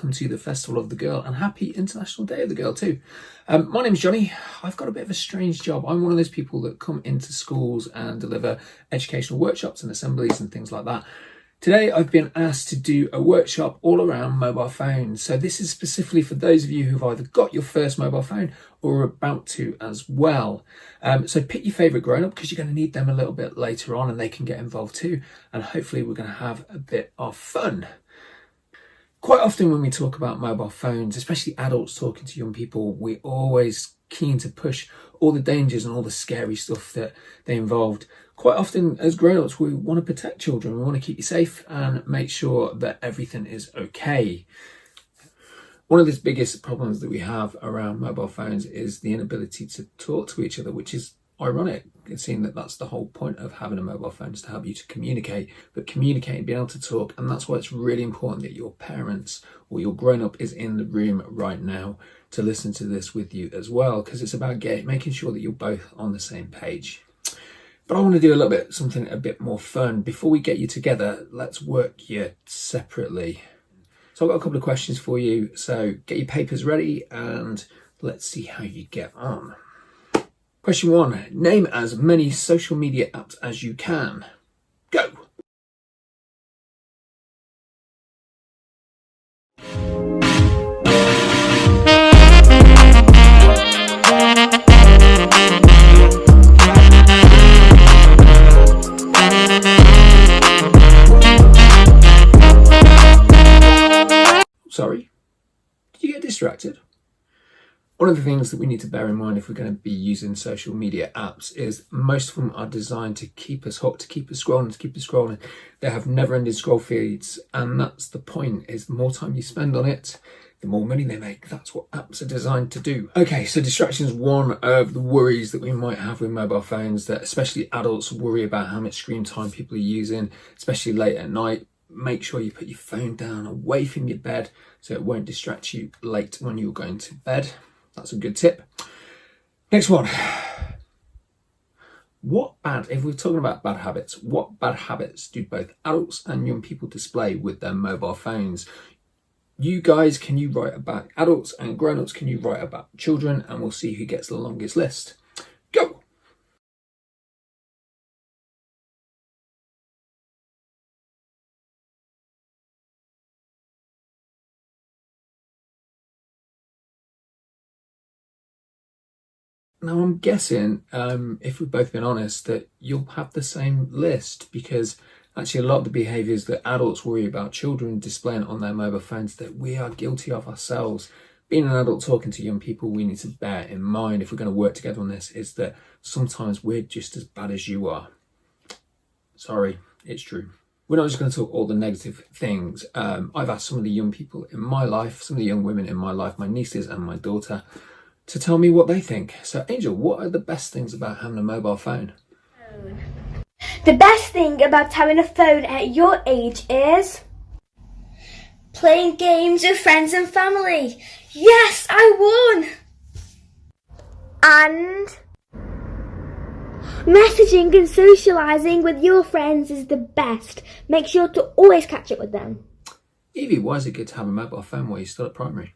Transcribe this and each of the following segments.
welcome to the Festival of the Girl and happy International Day of the Girl too. My name's Johnny. I've got a bit of a strange job. I'm one of those people that come into schools and deliver educational workshops and assemblies and things like that. Today I've been asked to do a workshop all around mobile phones. So this is specifically for those of you who've either got your first mobile phone or are about to as well. So pick your favourite grown-up because you're going to need them a little bit later on and they can get involved too. And hopefully we're going to have a bit of fun. Quite often when we talk about mobile phones, especially adults talking to young people, we're always keen to push all the dangers and all the scary stuff that they involved. Quite often as grown-ups, we want to protect children. We want to keep you safe and make sure that everything is okay. One of the biggest problems that we have around mobile phones is the inability to talk to each other, which is ironic, seeing that that's the whole point of having a mobile phone, is to help you to communicate, but communicate and being able to talk. And that's why it's really important that your parents or your grown-up is in the room right now to listen to this with you as well, because it's about making sure that you're both on the same page. But I want to do something a bit more fun. Before we get you together, let's work you separately. So I've got a couple of questions for you. So get your papers ready and let's see how you get on. Question 1. Name as many social media apps as you can. Go! Sorry, did you get distracted? One of the things that we need to bear in mind if we're going to be using social media apps is most of them are designed to keep us hooked, to keep us scrolling. They have never-ending scroll feeds, and that's the point, is the more time you spend on it, the more money they make. That's what apps are designed to do. Okay, so distraction is one of the worries that we might have with mobile phones, that especially adults worry about how much screen time people are using, especially late at night. Make sure you put your phone down away from your bed so it won't distract you late when you're going to bed. That's a good tip. Next one. If we're talking about bad habits, what bad habits do both adults and young people display with their mobile phones? You guys, can you write about adults, and grown-ups, can you write about children? And we'll see who gets the longest list. Go! Now, I'm guessing, if we've both been honest, that you'll have the same list, because actually a lot of the behaviours that adults worry about children displaying on their mobile phones that we are guilty of ourselves. Being an adult talking to young people, we need to bear in mind, if we're going to work together on this, is that sometimes we're just as bad as you are. Sorry, it's true. We're not just going to talk all the negative things. I've asked some of the young people in my life, some of the young women in my life, my nieces and my daughter, to tell me what they think. So Angel, what are the best things about having a mobile phone? The best thing about having a phone at your age is playing games with friends and family. Yes, I won! And messaging and socialising with your friends is the best. Make sure to always catch up with them. Evie, why is it good to have a mobile phone while you're still at primary?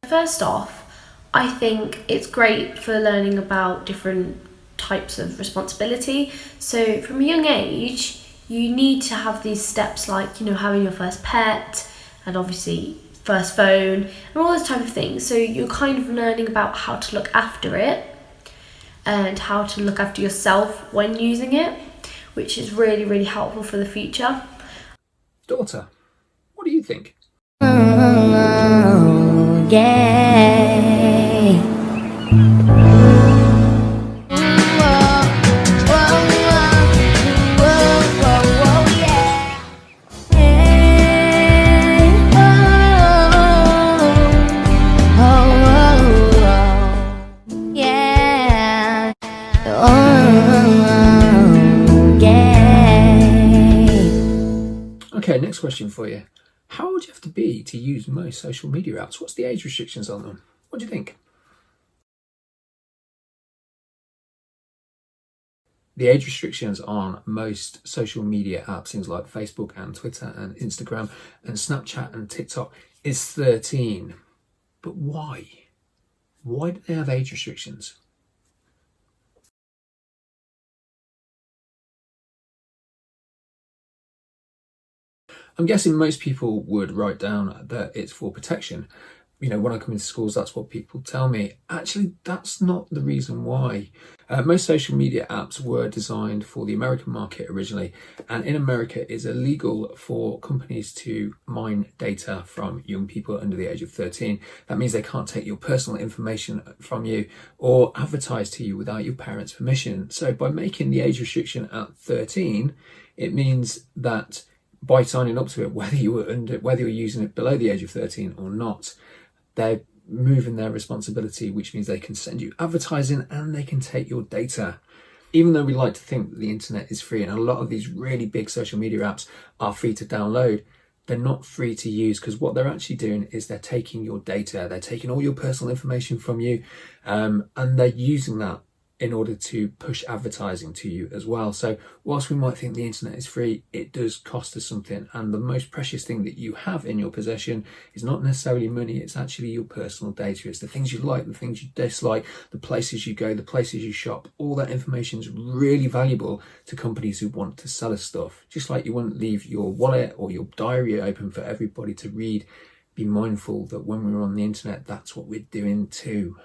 First off, I think it's great for learning about different types of responsibility. So from a young age, you need to have these steps like, having your first pet and obviously first phone and all those type of things. So you're kind of learning about how to look after it and how to look after yourself when using it, which is really, really helpful for the future. Daughter, what do you think? Oh, yeah. Okay, next question for you. How old do you have to be to use most social media apps? What's the age restrictions on them? What do you think? The age restrictions on most social media apps, things like Facebook and Twitter and Instagram and Snapchat and TikTok, is 13. But why? Why do they have age restrictions? I'm guessing most people would write down that it's for protection. When I come into schools, that's what people tell me. Actually, that's not the reason why. Most social media apps were designed for the American market originally, and in America it's illegal for companies to mine data from young people under the age of 13. That means they can't take your personal information from you or advertise to you without your parents' permission. So by making the age restriction at 13, it means that by signing up to it, whether you're using it below the age of 13 or not, they're moving their responsibility, which means they can send you advertising and they can take your data. Even though we like to think that the internet is free, and a lot of these really big social media apps are free to download, they're not free to use, because what they're actually doing is they're taking your data, they're taking all your personal information from you, and they're using that in order to push advertising to you as well. So whilst we might think the internet is free, it does cost us something. And the most precious thing that you have in your possession is not necessarily money, it's actually your personal data. It's the things you like, the things you dislike, the places you go, the places you shop. All that information is really valuable to companies who want to sell us stuff. Just like you wouldn't leave your wallet or your diary open for everybody to read. Be mindful that when we're on the internet, that's what we're doing too.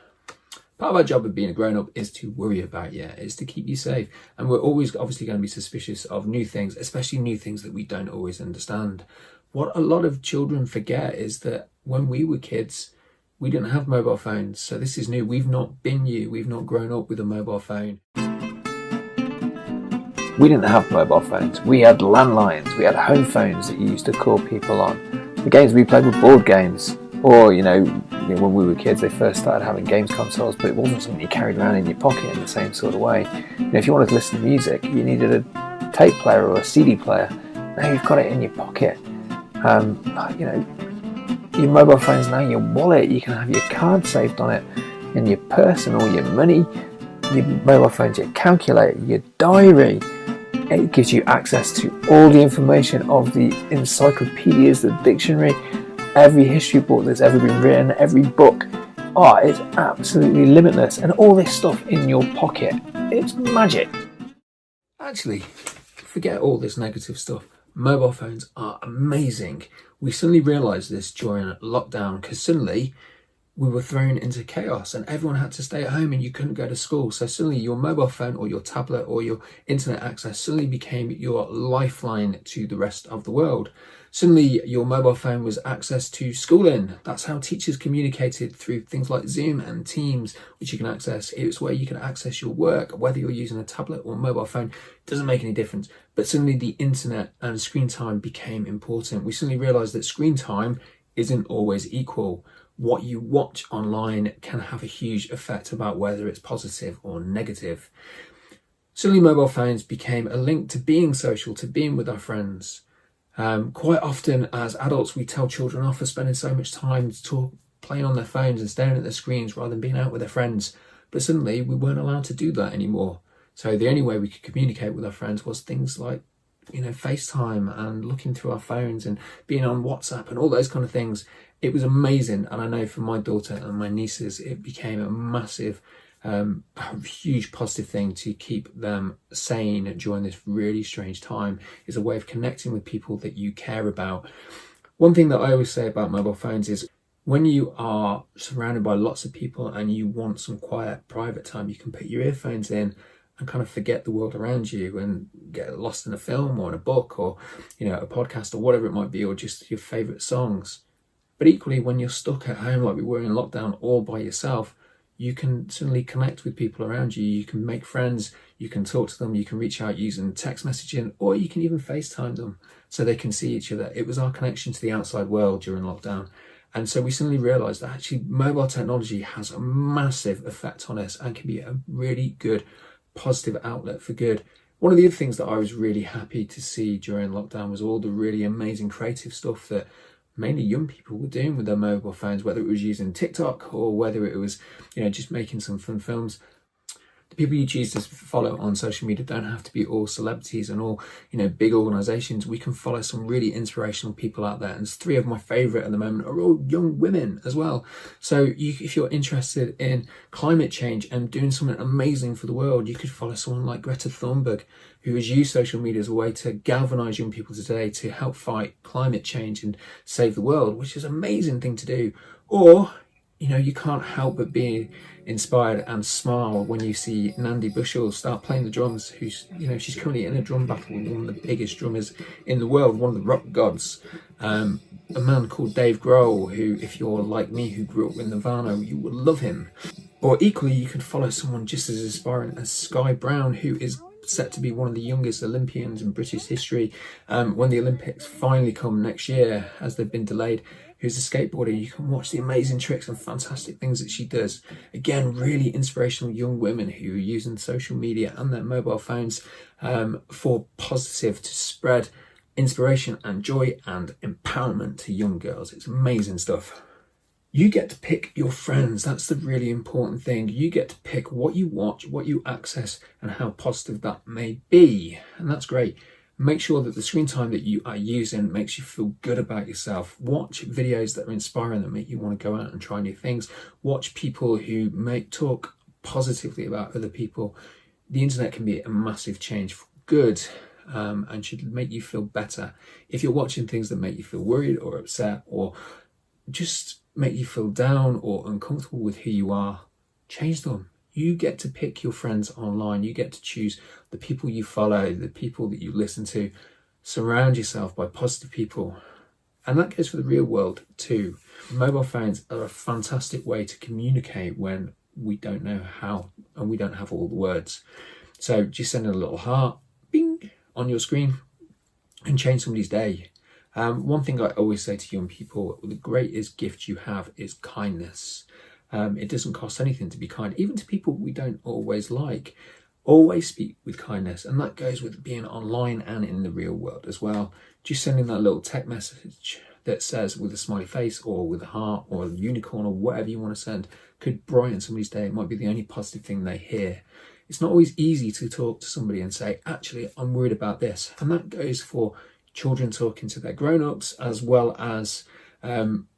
Part of our job of being a grown-up is to worry about you, is to keep you safe. And we're always obviously going to be suspicious of new things, especially new things that we don't always understand. What a lot of children forget is that when we were kids, we didn't have mobile phones. So this is new. We've not been you. We've not grown up with a mobile phone. We didn't have mobile phones. We had landlines. We had home phones that you used to call people on. The games we played were board games. Or, when we were kids, they first started having games consoles, but it wasn't something you carried around in your pocket in the same sort of way. If you wanted to listen to music, you needed a tape player or a CD player. Now you've got it in your pocket. Your mobile phone's now your wallet. You can have your card saved on it, and your purse and all your money. Your mobile phone's your calculator, your diary. It gives you access to all the information of the encyclopedias, the dictionary, every history book that's ever been written, every book. It's absolutely limitless. And all this stuff in your pocket. It's magic. Actually, forget all this negative stuff. Mobile phones are amazing. We suddenly realised this during lockdown, because suddenly we were thrown into chaos and everyone had to stay at home and you couldn't go to school. So suddenly your mobile phone or your tablet or your internet access suddenly became your lifeline to the rest of the world. Suddenly your mobile phone was access to schooling. That's how teachers communicated, through things like Zoom and Teams, which you can access. It's where you can access your work, whether you're using a tablet or mobile phone, doesn't make any difference. But suddenly the internet and screen time became important. We suddenly realised that screen time isn't always equal. What you watch online can have a huge effect about whether it's positive or negative. Suddenly mobile phones became a link to being social, to being with our friends. Quite often as adults, we tell children off for spending so much time playing on their phones and staring at their screens rather than being out with their friends. But suddenly we weren't allowed to do that anymore. So the only way we could communicate with our friends was things like, FaceTime and looking through our phones and being on WhatsApp and all those kind of things. It was amazing. And I know for my daughter and my nieces, it became a massive, huge positive thing to keep them sane during this really strange time. Is a way of connecting with people that you care about. One thing that I always say about mobile phones is when you are surrounded by lots of people and you want some quiet, private time, you can put your earphones in and kind of forget the world around you and get lost in a film or in a book or, a podcast or whatever it might be, or just your favourite songs. But equally, when you're stuck at home like we were in lockdown all by yourself, you can suddenly connect with people around you. You can make friends, you can talk to them, you can reach out using text messaging, or you can even FaceTime them so they can see each other. It was our connection to the outside world during lockdown. And so we suddenly realised that actually mobile technology has a massive effect on us and can be a really good positive outlet for good. One of the other things that I was really happy to see during lockdown was all the really amazing creative stuff that mainly young people were doing with their mobile phones, whether it was using TikTok or whether it was, just making some fun films. people you choose to follow on social media don't have to be all celebrities and all, big organizations. We can follow some really inspirational people out there. And 3 of my favorite at the moment are all young women as well. So if you're interested in climate change and doing something amazing for the world, you could follow someone like Greta Thunberg, who has used social media as a way to galvanize young people today to help fight climate change and save the world, which is an amazing thing to do. Or, you can't help but be inspired and smile when you see Nandi Bushell start playing the drums, she's currently in a drum battle with one of the biggest drummers in the world, one of the rock gods, a man called Dave Grohl, who, if you're like me, who grew up with Nirvana, you would love him. Or equally, you could follow someone just as inspiring as Sky Brown, who is set to be one of the youngest Olympians in British history when the Olympics finally come next year, as they've been delayed, who's a skateboarder. You can watch the amazing tricks and fantastic things that she does. Again, really inspirational young women who are using social media and their mobile phones for positive, to spread inspiration and joy and empowerment to young girls. It's amazing stuff. You get to pick your friends. That's the really important thing. You get to pick what you watch, what you access, and how positive that may be. And that's great. Make sure that the screen time that you are using makes you feel good about yourself. Watch videos that are inspiring, that make you want to go out and try new things. Watch people who talk positively about other people. The internet can be a massive change for good and should make you feel better. If you're watching things that make you feel worried or upset or just make you feel down or uncomfortable with who you are, change them. You get to pick your friends online. You get to choose the people you follow, the people that you listen to. Surround yourself by positive people. And that goes for the real world too. Mobile phones are a fantastic way to communicate when we don't know how and we don't have all the words. So just send a little heart, bing, on your screen and change somebody's day. One thing I always say to young people, the greatest gift you have is kindness. It doesn't cost anything to be kind, even to people we don't always like. Always speak with kindness, and that goes with being online and in the real world as well. Just sending that little text message that says with a smiley face or with a heart or a unicorn or whatever you want to send could brighten somebody's day. It might be the only positive thing they hear. It's not always easy to talk to somebody and say, actually, I'm worried about this. And that goes for children talking to their grown-ups as well as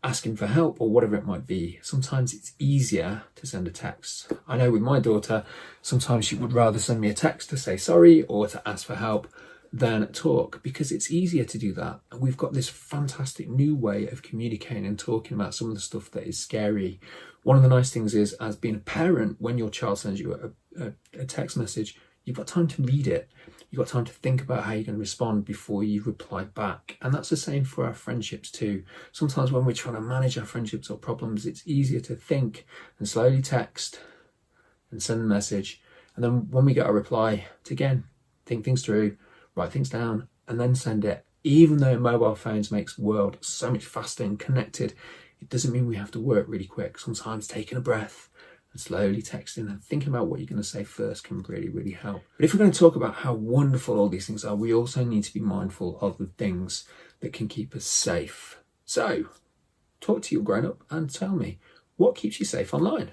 asking for help or whatever it might be. Sometimes it's easier to send a text. I know with my daughter, sometimes she would rather send me a text to say sorry or to ask for help than talk, because it's easier to do that. And we've got this fantastic new way of communicating and talking about some of the stuff that is scary. One of the nice things is, as being a parent, when your child sends you a text message, you've got time to read it. You've got time to think about how you're going to respond before you reply back. And that's the same for our friendships too. Sometimes when we're trying to manage our friendships or problems, it's easier to think and slowly text and send a message. And then when we get a reply, to again, think things through, write things down, and then send it. Even though mobile phones makes the world so much faster and connected, it doesn't mean we have to work really quick. Sometimes taking a breath and slowly texting and thinking about what you're going to say first can really, really help. But if we're going to talk about how wonderful all these things are, we also need to be mindful of the things that can keep us safe. So, talk to your grown-up and tell me, what keeps you safe online?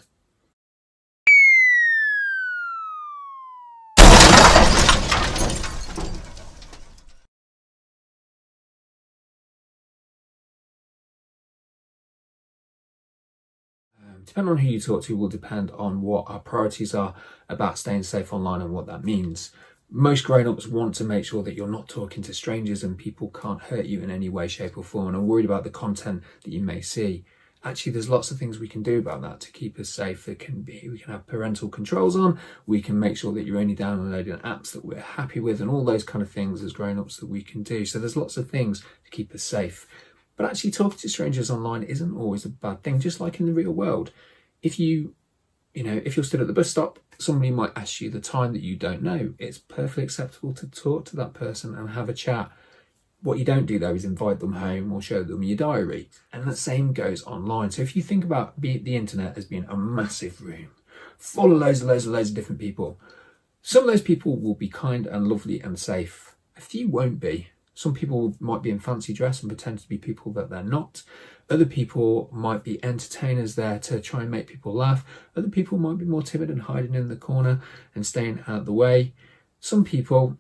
Depending on who you talk to will depend on what our priorities are about staying safe online and what that means. Most grown-ups want to make sure that you're not talking to strangers and people can't hurt you in any way, shape or form, and are worried about the content that you may see. Actually, there's lots of things we can do about that to keep us safe. We can have parental controls on, we can make sure that you're only downloading apps that we're happy with, and all those kind of things as grown-ups that we can do. So there's lots of things to keep us safe. But actually talking to strangers online isn't always a bad thing, just like in the real world. If you're stood at the bus stop, somebody might ask you the time that you don't know. It's perfectly acceptable to talk to that person and have a chat. What you don't do though is invite them home or show them your diary. And the same goes online. So if you think about the internet as being a massive room full of loads of different people, some of those people will be kind and lovely and safe. A few won't be. Some people might be in fancy dress and pretend to be people that they're not. Other people might be entertainers there to try and make people laugh. Other people might be more timid and hiding in the corner and staying out of the way. Some people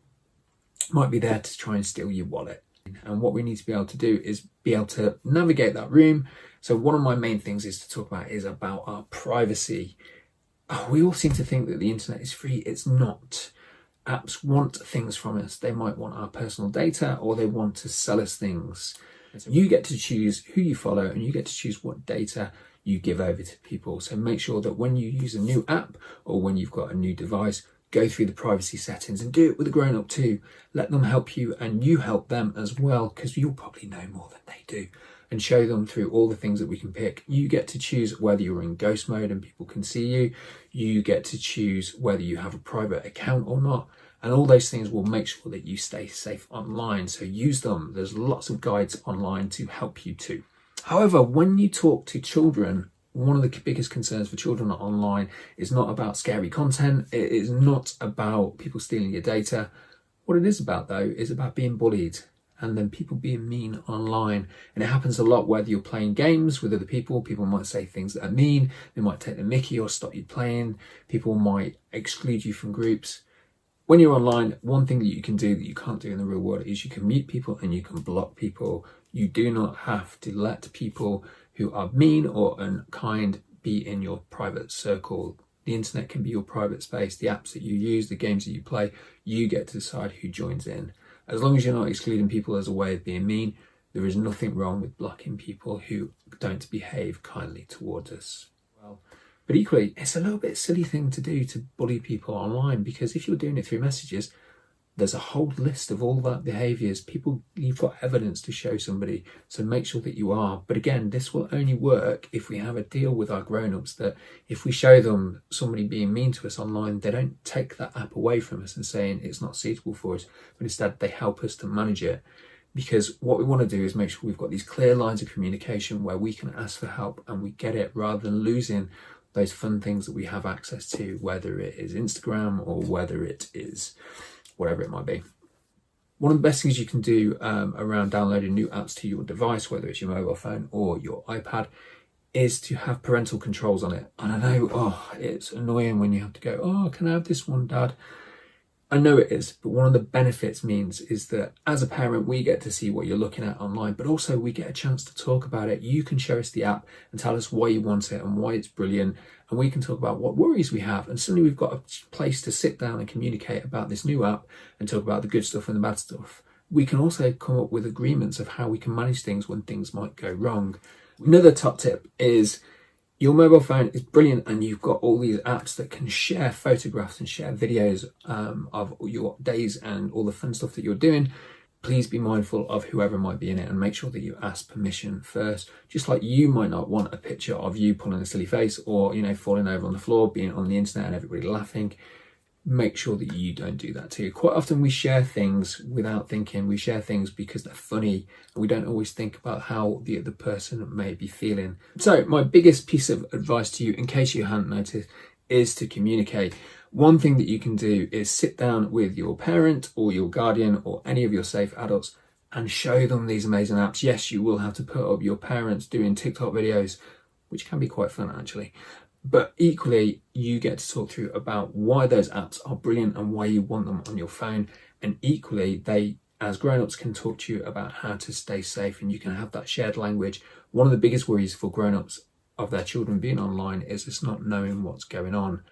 might be there to try and steal your wallet. And what we need to be able to do is be able to navigate that room. So one of my main things is to talk about is about our privacy. We all seem to think that the internet is free. It's not. Apps want things from us. They might want our personal data, or they want to sell us things. You get to choose who you follow, and you get to choose what data you give over to people. So make sure that when you use a new app or when you've got a new device, go through the privacy settings and do it with a grown-up too. Let them help you and you help them as well, because you'll probably know more than they do, and show them through all the things that we can pick. You get to choose whether you're in ghost mode and people can see you. You get to choose whether you have a private account or not. And all those things will make sure that you stay safe online. So use them. There's lots of guides online to help you too. However, when you talk to children, one of the biggest concerns for children online is not about scary content. It is not about people stealing your data. What it is about, though, is about being bullied and then people being mean online. And it happens a lot whether you're playing games with other people. People might say things that are mean. They might take the mickey or stop you playing. People might exclude you from groups. When you're online, one thing that you can do that you can't do in the real world is you can mute people and you can block people. You do not have to let people who are mean or unkind be in your private circle. The internet can be your private space. The apps that you use, the games that you play, you get to decide who joins in. As long as you're not excluding people as a way of being mean, there is nothing wrong with blocking people who don't behave kindly towards us. But equally, it's a little bit silly thing to do to bully people online, because if you're doing it through messages, there's a whole list of all that behaviours. You've got evidence to show somebody, so make sure that you are. But again, this will only work if we have a deal with our grown-ups that if we show them somebody being mean to us online, they don't take that app away from us and saying it's not suitable for us, but instead they help us to manage it. Because what we want to do is make sure we've got these clear lines of communication where we can ask for help and we get it, rather than losing those fun things that we have access to, whether it is Instagram or whether it is whatever it might be. One of the best things you can do around downloading new apps to your device, whether it's your mobile phone or your iPad, is to have parental controls on it. And I know, it's annoying when you have to go, can I have this one, Dad? I know it is, but one of the benefits is that as a parent, we get to see what you're looking at online, but also we get a chance to talk about it. You can show us the app and tell us why you want it and why it's brilliant. And we can talk about what worries we have. And suddenly we've got a place to sit down and communicate about this new app and talk about the good stuff and the bad stuff. We can also come up with agreements of how we can manage things when things might go wrong. Another top tip is your mobile phone is brilliant, and you've got all these apps that can share photographs and share videos of your days and all the fun stuff that you're doing. Please be mindful of whoever might be in it and make sure that you ask permission first. Just like you might not want a picture of you pulling a silly face or, falling over on the floor, being on the internet and everybody laughing. Make sure that you don't do that too. Quite often we share things without thinking. We share things because they're funny, and we don't always think about how the other person may be feeling. So my biggest piece of advice to you, in case you hadn't noticed, is to communicate. One thing that you can do is sit down with your parent or your guardian or any of your safe adults and show them these amazing apps. Yes, you will have to put up your parents doing TikTok videos, which can be quite fun actually. But equally, you get to talk through about why those apps are brilliant and why you want them on your phone. And equally, they, as grown-ups, can talk to you about how to stay safe, and you can have that shared language. One of the biggest worries for grown-ups of their children being online is just not knowing what's going on.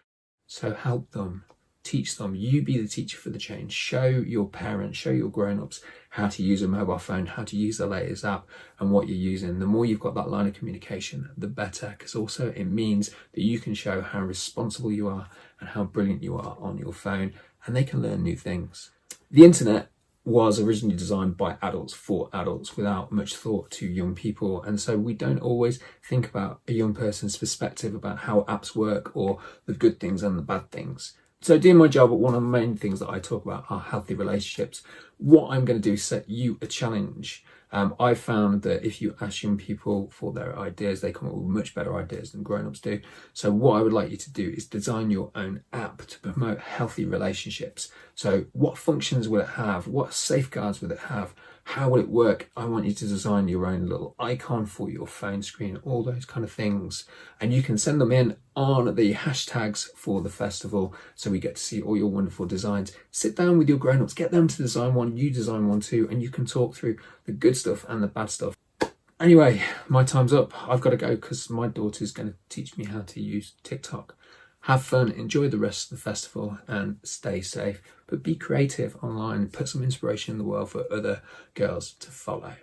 So help them, teach them. You be the teacher for the change. Show your parents, show your grown-ups how to use a mobile phone, how to use the latest app and what you're using. The more you've got that line of communication, the better, because also it means that you can show how responsible you are and how brilliant you are on your phone, and they can learn new things. The internet was originally designed by adults for adults without much thought to young people, and so we don't always think about a young person's perspective about how apps work or the good things and the bad things. So doing my job, one of the main things that I talk about are healthy relationships. What I'm going to do is set you a challenge. I've found that if you ask young people for their ideas, they come up with much better ideas than grown-ups do. So what I would like you to do is design your own app to promote healthy relationships. So what functions will it have? What safeguards will it have? How will it work? I want you to design your own little icon for your phone screen, all those kind of things. And you can send them in on the hashtags for the festival, so we get to see all your wonderful designs. Sit down with your grown-ups, get them to design one, you design one too, and you can talk through the good stuff and the bad stuff. Anyway, my time's up. I've got to go because my daughter's going to teach me how to use TikTok. Have fun, enjoy the rest of the festival, and stay safe. But be creative online, put some inspiration in the world for other girls to follow.